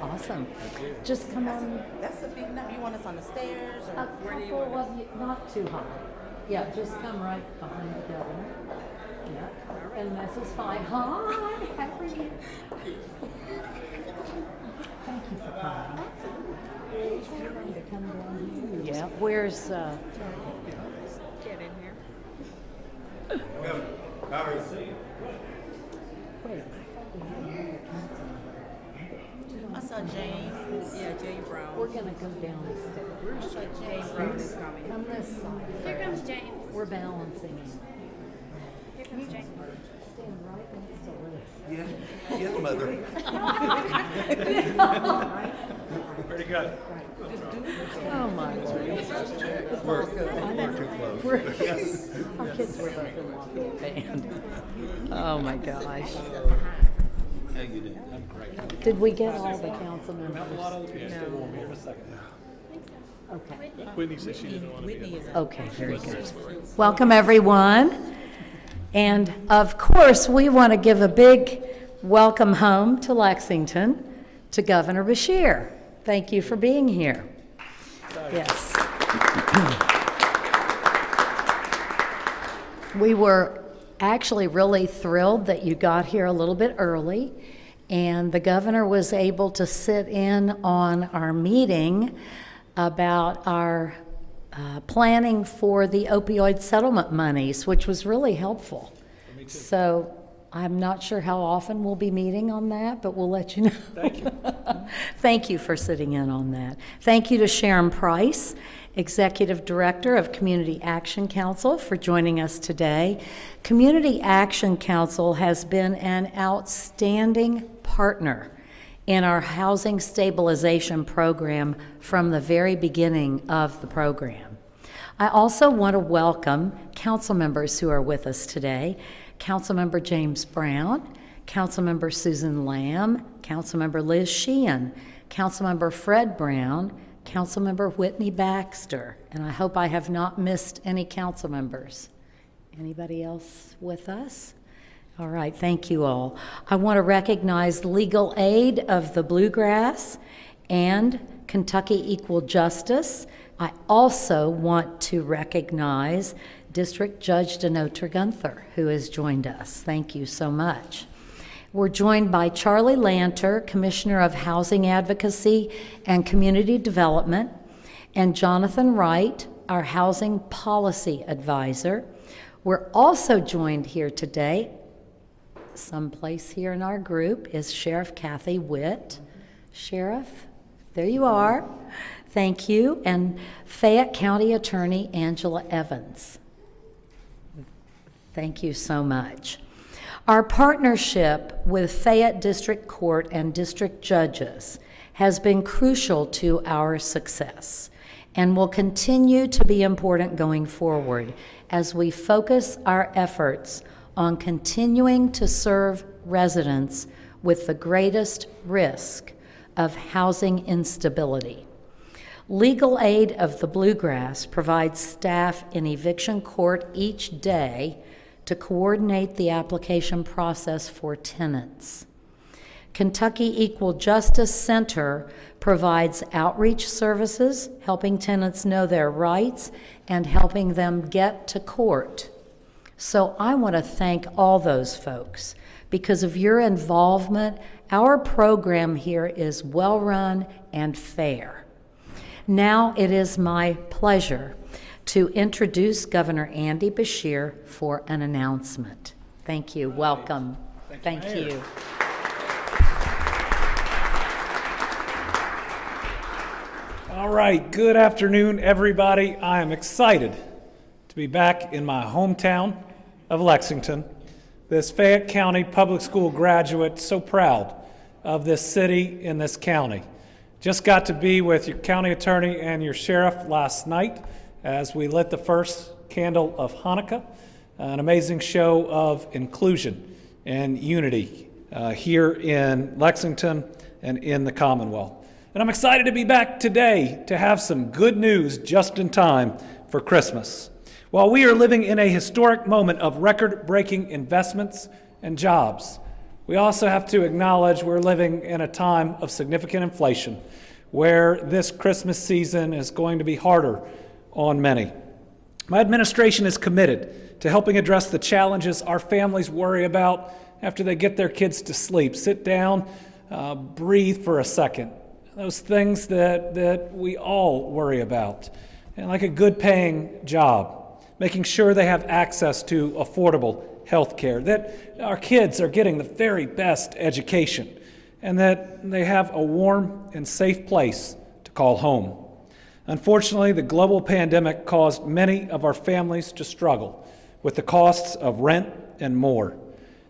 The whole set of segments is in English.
Awesome. Just come on. That's a big number. You want us on the stairs or A couple of you, not too high. Yeah, just come right behind the governor. Yeah, and this is fine. Hi, how are you? Thank you for coming. To come down here. Yeah, where's Get in here. wait. I saw James. Yeah, Jay Brown. We're gonna go down the I stairs. saw Jay James. Brown is coming. Come this side. Here comes James. We're balancing it. Here comes James. Stand right next to Liz. Yes, mother. Pretty good. Oh my Lord. We're too close. Our kids were both in Lafayette band. Oh my gosh. How you doing? Did we get all the council members? Okay. Whitney said she didn't want to be Whitney in. is Okay, very good. Welcome, everyone. And of course, we want to give a big welcome home to Lexington to Governor Beshear. Thank you for being here. Yes. We were actually really thrilled that you got here a little bit early, and the governor was able to sit in on our meeting about our planning for the opioid settlement monies, which was really helpful. So I'm not sure how often we'll be meeting on that, but we'll let you know. Thank you. Thank you for sitting in on that. Thank you to Sharon Price, Executive Director of Community Action Council, for joining us today. Community Action Council has been an outstanding partner in our housing stabilization program from the very beginning of the program. I also want to welcome council members who are with us today. Councilmember James Brown, Councilmember Susan Lamb, Councilmember Liz Sheehan, Councilmember Fred Brown, Councilmember Whitney Baxter, and I hope I have not missed any council members. Anybody else with us? All right, thank you all. I want to recognize legal aid of the Bluegrass and Kentucky Equal Justice. I also want to recognize District Judge Denotra Gunther, who has joined us. Thank you so much. We're joined by Charlie Lanter, Commissioner of Housing Advocacy and Community Development, and Jonathan Wright, our Housing Policy Advisor. We're also joined here today, someplace here in our group, is Sheriff Kathy Witt. Sheriff, there you are. Thank you. And Fayette County Attorney Angela Evans. Thank you so much. Our partnership with Fayette District Court and district judges has been crucial to our success and will continue to be important going forward as we focus our efforts on continuing to serve residents with the greatest risk of housing instability. Legal aid of the Bluegrass provides staff in eviction court each day to coordinate the application process for tenants. Kentucky Equal Justice Center provides outreach services, helping tenants know their rights and helping them get to court. So I want to thank all those folks. Because of your involvement, our program here is well run and fair. Now it is my pleasure to introduce Governor Andy Beshear for an announcement. Thank you. Welcome. Thank you. All right, good afternoon, everybody. I am excited to be back in my hometown of Lexington. This Fayette County Public School graduate, so proud of this city and this county. Just got to be with your county attorney and your sheriff last night as we lit the first candle of Hanukkah, an amazing show of inclusion and unity here in Lexington and in the Commonwealth. And I'm excited to be back today to have some good news just in time for Christmas. While we are living in a historic moment of record-breaking investments and jobs, we also have to acknowledge we're living in a time of significant inflation, where this Christmas season is going to be harder on many. My administration is committed to helping address the challenges our families worry about after they get their kids to sleep. Sit down, breathe for a second. Those things that we all worry about. And like a good paying job, making sure they have access to affordable health care, that our kids are getting the very best education, and that they have a warm and safe place to call home. Unfortunately, the global pandemic caused many of our families to struggle with the costs of rent and more.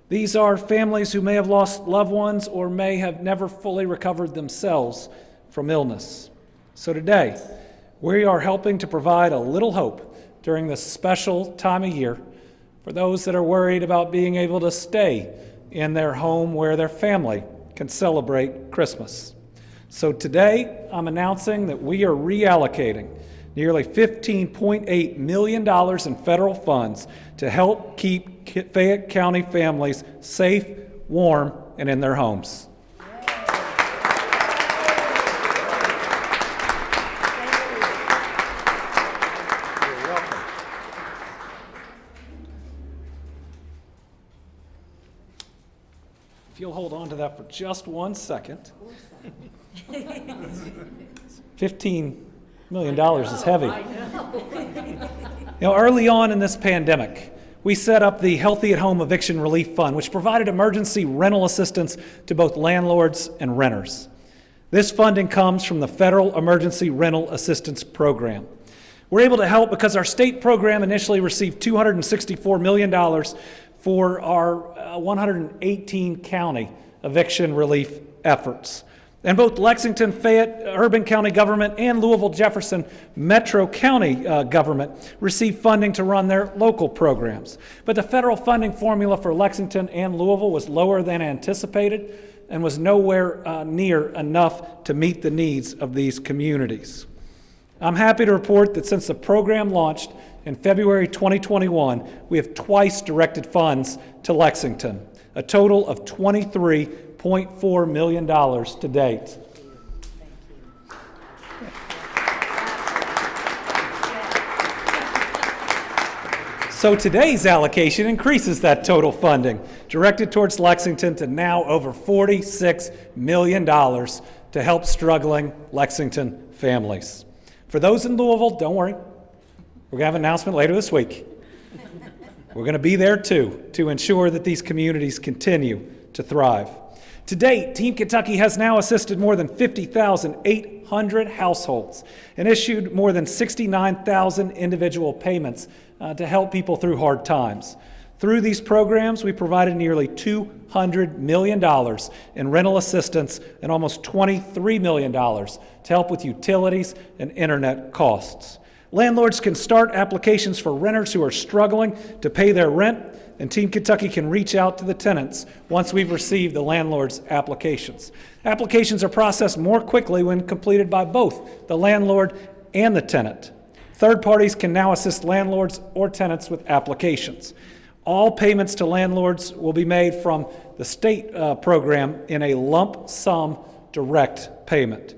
These are families who may have lost loved ones or may have never fully recovered themselves from illness. So today, we are helping to provide a little hope during this special time of year for those that are worried about being able to stay in their home where their family can celebrate Christmas. So today, I'm announcing that we are reallocating nearly $15.8 million in federal funds to help keep Fayette County families safe, warm, and in their homes. If you'll hold on to that for just 1 second. $15 million is heavy. Early on in this pandemic, we set up the Healthy at Home Eviction Relief Fund, which provided emergency rental assistance to both landlords and renters. This funding comes from the Federal Emergency Rental Assistance Program. We're able to help because our state program initially received $264 million for our 118 county eviction relief efforts. And both Lexington, Fayette, Urban County Government, and Louisville Jefferson Metro County Government received funding to run their local programs. But the federal funding formula for Lexington and Louisville was lower than anticipated and was nowhere near enough to meet the needs of these communities. I'm happy to report that since the program launched in February 2021, we have twice directed funds to Lexington, a total of $23.4 million to date. So today's allocation increases that total funding directed towards Lexington to now over $46 million to help struggling Lexington families. For those in Louisville, don't worry. We're going to have an announcement later this week. We're going to be there too to ensure that these communities continue to thrive. To date, Team Kentucky has now assisted more than 50,800 households and issued more than 69,000 individual payments to help people through hard times. Through these programs, we provided nearly $200 million in rental assistance and almost $23 million to help with utilities and internet costs. Landlords can start applications for renters who are struggling to pay their rent, and Team Kentucky can reach out to the tenants once we've received the landlord's applications. Applications are processed more quickly when completed by both the landlord and the tenant. Third parties can now assist landlords or tenants with applications. All payments to landlords will be made from the state program in a lump sum direct payment.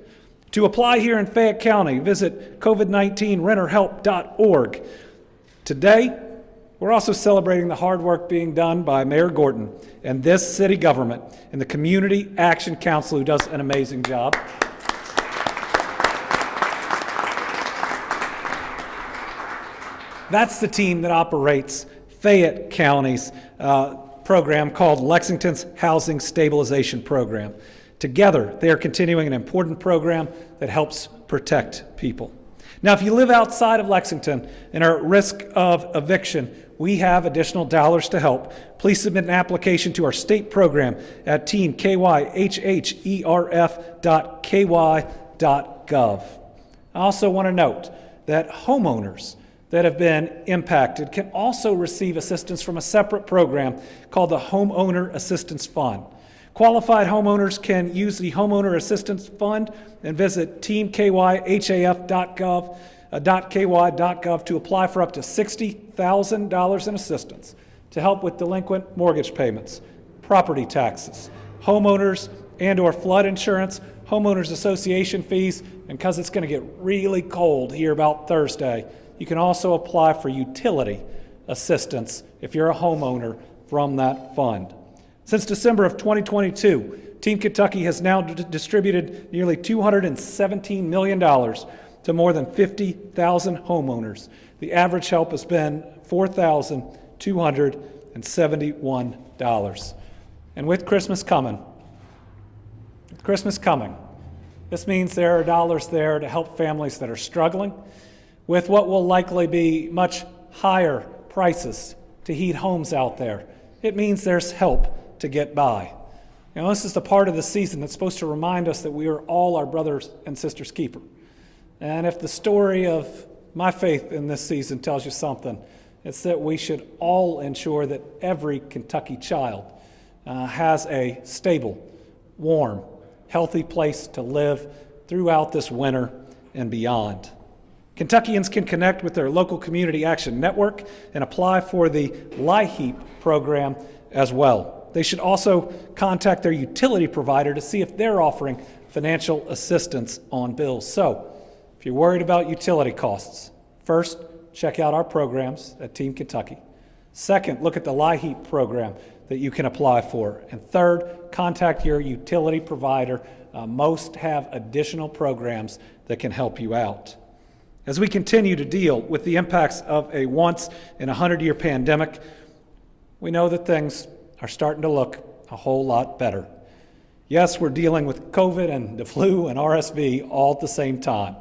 To apply here in Fayette County, visit covid19renterhelp.org. Today, we're also celebrating the hard work being done by Mayor Gorton and this city government and the Community Action Council, who does an amazing job. That's the team that operates Fayette County's program called Lexington's Housing Stabilization Program. Together, they are continuing an important program that helps protect people. Now, if you live outside of Lexington and are at risk of eviction, we have additional dollars to help. Please submit an application to our state program at teenkyhherf.ky.gov. I also want to note that homeowners that have been impacted can also receive assistance from a separate program called the Homeowner Assistance Fund. Qualified homeowners can use the Homeowner Assistance Fund and visit teamkyhaf.ky.gov to apply for up to $60,000 in assistance to help with delinquent mortgage payments, property taxes, homeowners and or flood insurance, homeowners association fees, and because it's going to get really cold here about Thursday, you can also apply for utility assistance if you're a homeowner from that fund. Since December of 2022, Team Kentucky has now distributed nearly $217 million to more than 50,000 homeowners. The average help has been $4,271. And with Christmas coming, this means there are dollars there to help families that are struggling with what will likely be much higher prices to heat homes out there. It means there's help to get by. Now, this is the part of the season that's supposed to remind us that we are all our brothers and sisters' keeper. And if the story of my faith in this season tells you something, it's that we should all ensure that every Kentucky child has a stable, warm, healthy place to live throughout this winter and beyond. Kentuckians can connect with their local community action network and apply for the LIHEAP program as well. They should also contact their utility provider to see if they're offering financial assistance on bills. So, if you're worried about utility costs, first, check out our programs at Team Kentucky. Second, look at the LIHEAP program that you can apply for. And third, contact your utility provider. Most have additional programs that can help you out. As we continue to deal with the impacts of a once-in-a-100-year pandemic, we know that things are starting to look a whole lot better. Yes, we're dealing with COVID and the flu and RSV all at the same time.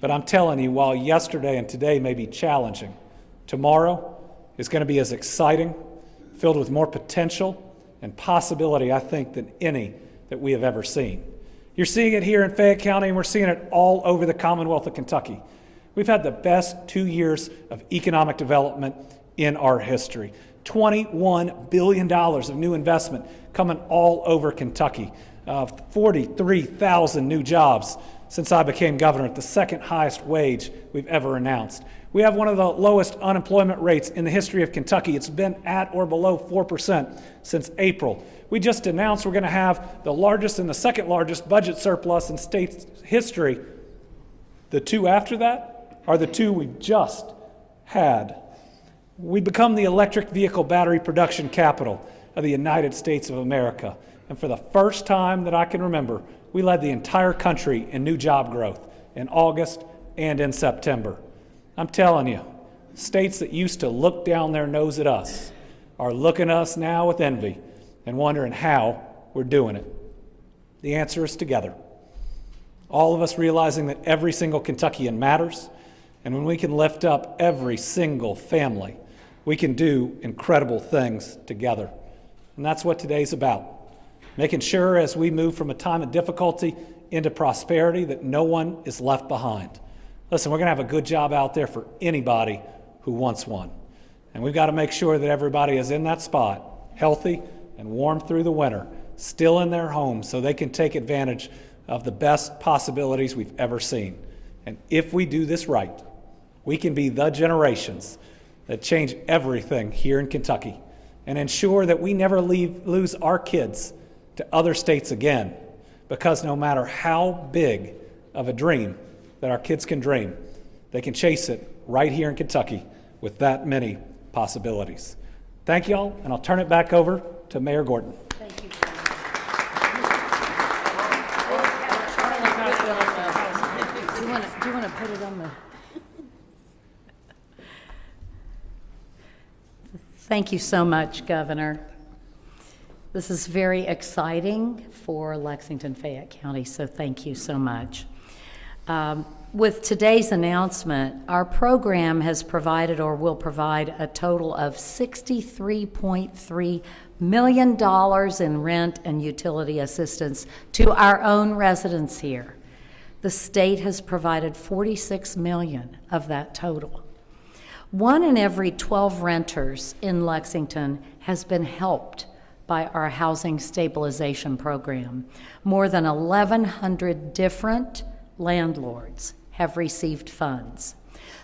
But I'm telling you, while yesterday and today may be challenging, tomorrow is going to be as exciting, filled with more potential and possibility, I think, than any that we have ever seen. You're seeing it here in Fayette County, and we're seeing it all over the Commonwealth of Kentucky. We've had the best 2 years of economic development in our history. $21 billion of new investment coming all over Kentucky. 43,000 new jobs since I became governor, at the second highest wage we've ever announced. We have one of the lowest unemployment rates in the history of Kentucky. It's been at or below 4% since April. We just announced we're going to have the largest and the second largest budget surplus in state history. The two after that are the two we just had. We become the electric vehicle battery production capital of the United States of America. And for the first time that I can remember, we led the entire country in new job growth in August and in September. I'm telling you, states that used to look down their nose at us are looking at us now with envy and wondering how we're doing it. The answer is together. All of us realizing that every single Kentuckian matters, and when we can lift up every single family, we can do incredible things together. And that's what today's about. Making sure as we move from a time of difficulty into prosperity that no one is left behind. Listen, we're going to have a good job out there for anybody who wants one. And we've got to make sure that everybody is in that spot, healthy and warm through the winter, still in their homes so they can take advantage of the best possibilities we've ever seen. And if we do this right, we can be the generations that change everything here in Kentucky and ensure that we never lose our kids to other states again, because no matter how big of a dream that our kids can dream, they can chase it right here in Kentucky with that many possibilities. Thank you all, and I'll turn it back over to Mayor Gordon. Thank you. Do you want to put it on the... Thank you so much, Governor. This is very exciting for Lexington, Fayette County, so thank you so much. With today's announcement, our program has provided or will provide a total of $63.3 million in rent and utility assistance to our own residents here. The state has provided $46 million of that total. 1 in every 12 renters in Lexington has been helped by our housing stabilization program. More than 1,100 different landlords have received funds.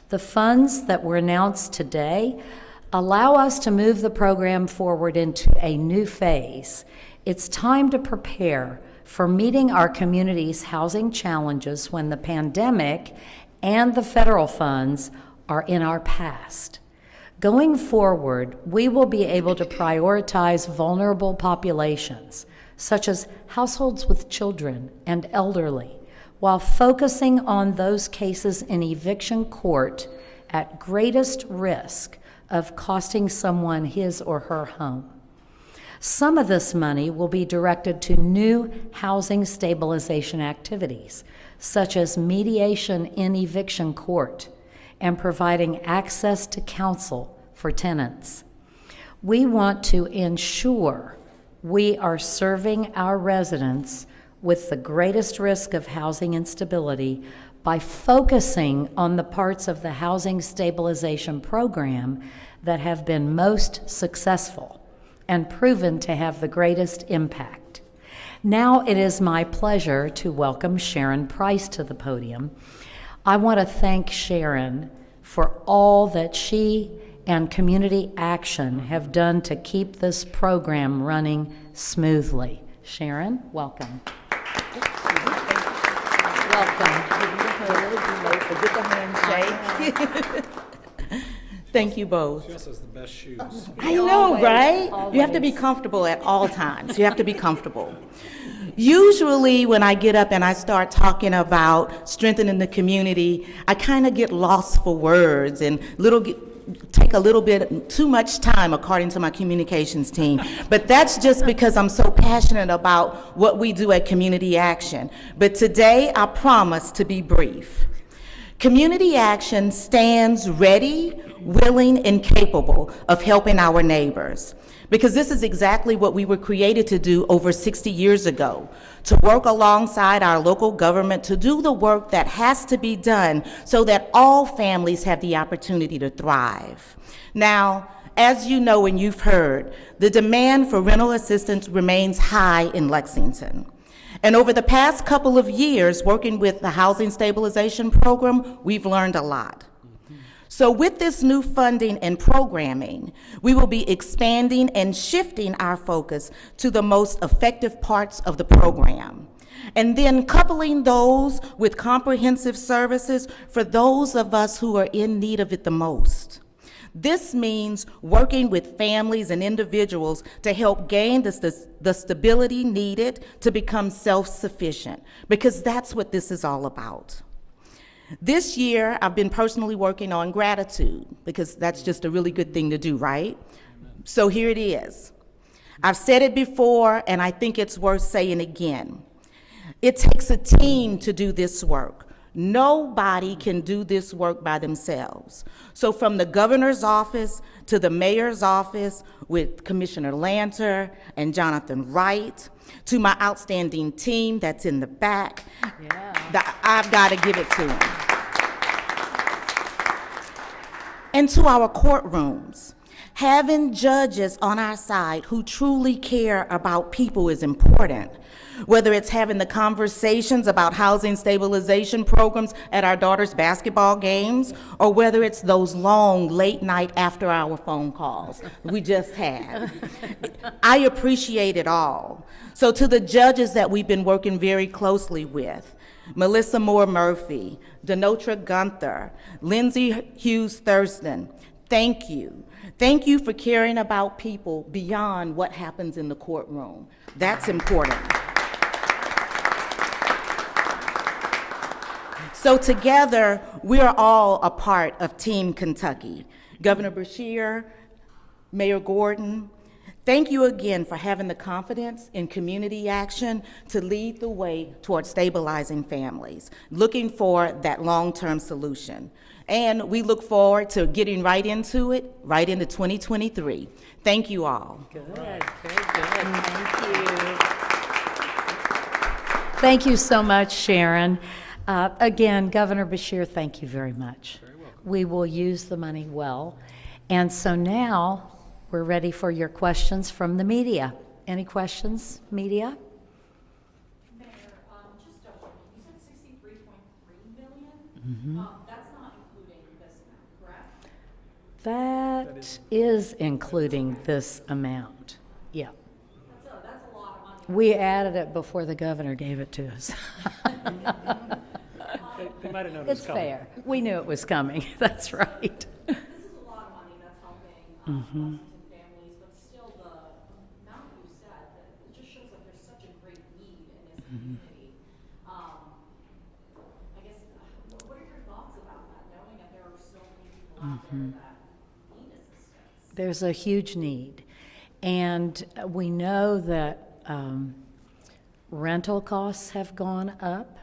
The funds that were announced today allow us to move the program forward into a new phase. It's time to prepare for meeting our community's housing challenges when the pandemic and the federal funds are in our past. Going forward, we will be able to prioritize vulnerable populations, such as households with children and elderly, while focusing on those cases in eviction court at greatest risk of costing someone his or her home. Some of this money will be directed to new housing stabilization activities, such as mediation in eviction court and providing access to counsel for tenants. We want to ensure we are serving our residents with the greatest risk of housing instability by focusing on the parts of the housing stabilization program that have been most successful and proven to have the greatest impact. Now it is my pleasure to welcome Sharon Price to the podium. I want to thank Sharon for all that she and Community Action have done to keep this program running smoothly. Sharon, welcome. Welcome. Get the handshake. Thank you both. She also has the best shoes. I know, right? always. You have to be comfortable at all times. You have to be comfortable. Usually when I get up and I start talking about strengthening the community, I kind of get lost for words and take a little bit too much time according to my communications team. But that's just because I'm so passionate about what we do at Community Action. But today I promise to be brief. Community Action stands ready, willing, and capable of helping our neighbors. Because this is exactly what we were created to do over 60 years ago, to work alongside our local government to do the work that has to be done so that all families have the opportunity to thrive. Now, as you know and you've heard, the demand for rental assistance remains high in Lexington. And over the past couple of years, working with the Housing Stabilization Program, we've learned a lot. So with this new funding and programming, we will be expanding and shifting our focus to the most effective parts of the program, and then coupling those with comprehensive services for those of us who are in need of it the most. This means working with families and individuals to help gain the stability needed to become self-sufficient, because that's what this is all about. This year, I've been personally working on gratitude, because that's just a really good thing to do, right? So here it is. I've said it before, and I think it's worth saying again. It takes a team to do this work. Nobody can do this work by themselves. So from the governor's office to the mayor's office with Commissioner Lanter and Jonathan Wright, to my outstanding team that's in the back, I've got to give it to them. And to our courtrooms, having judges on our side who truly care about people is important. Whether it's having the conversations about housing stabilization programs at our daughters' basketball games, or whether it's those long late night after hour phone calls we just had. I appreciate it all. So to the judges that we've been working very closely with, Melissa Moore Murphy, Denotra Gunther, Lindsay Hughes Thurston, thank you. Thank you for caring about people beyond what happens in the courtroom. That's important. So together, we're all a part of Team Kentucky. Governor Beshear, Mayor Gordon, thank you again for having the confidence in Community Action to lead the way toward stabilizing families, looking for that long-term solution. And we look forward to getting right into it, right into 2023. Thank you all. Good, very good. Thank you. Thank you so much, Sharon. Again, Governor Beshear, thank you very much. Very welcome. We will use the money well. And so now we're ready for your questions from the media. Any questions, media? Mayor, just double checking. You said $63.3 million? That's not including this amount, correct? That is including this amount. Yeah. We added it before the governor gave it to us. They might have known it was It's coming. fair. We knew it was coming. That's right. This is a lot of money that's helping Lexington families, but still the amount you said, that it just shows that there's such a great need in this community. I guess, what are your thoughts about that, knowing that there are so many people out there that need assistance? There's a huge need. And we know that rental costs have gone up.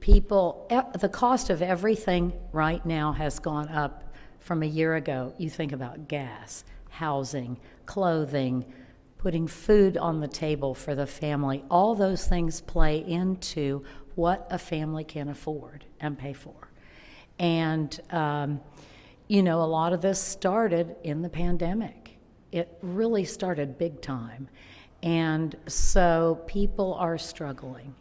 The cost of everything right now has gone up from a year ago. You think about gas, housing, clothing, putting food on the table for the family. All those things play into what a family can afford and pay for. And, a lot of this started in the pandemic. It really started big time. And so people are struggling.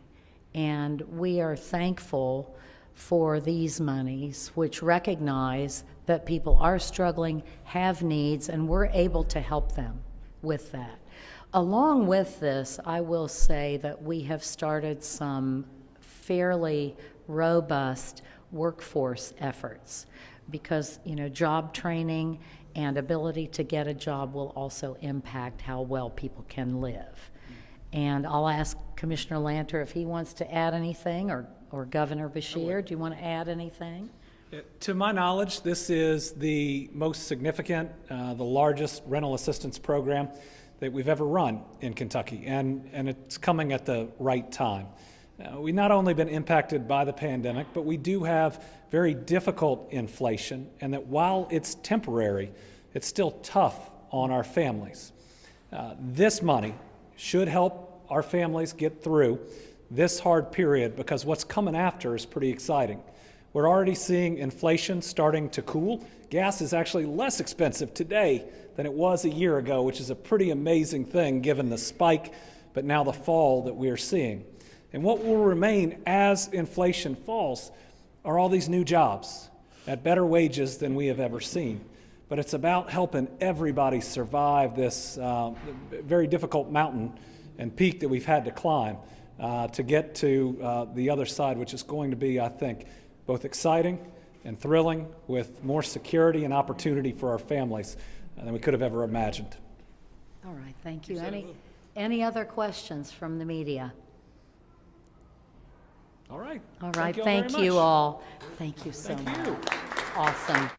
And we are thankful for these monies, which recognize that people are struggling, have needs, and we're able to help them with that. Along with this, I will say that we have started some fairly robust workforce efforts because, job training and ability to get a job will also impact how well people can live. And I'll ask Commissioner Lanter if he wants to add anything, or Governor Bashir, do you want to add anything? To my knowledge, this is the most significant, the largest rental assistance program that we've ever run in Kentucky, and it's coming at the right time. We've not only been impacted by the pandemic, but we do have very difficult inflation, and that while it's temporary, it's still tough on our families. This money should help our families get through this hard period because what's coming after is pretty exciting. We're already seeing inflation starting to cool. Gas is actually less expensive today than it was a year ago, which is a pretty amazing thing given the spike, but now the fall that we are seeing. And what will remain as inflation falls are all these new jobs at better wages than we have ever seen. But it's about helping everybody survive this very difficult mountain and peak that we've had to climb to get to the other side, which is going to be, I think, both exciting and thrilling with more security and opportunity for our families than we could have ever imagined. All right, thank you. Any other questions from the media? All right. All right, all thank very you much. all. Thank you so Thank much. you. Awesome.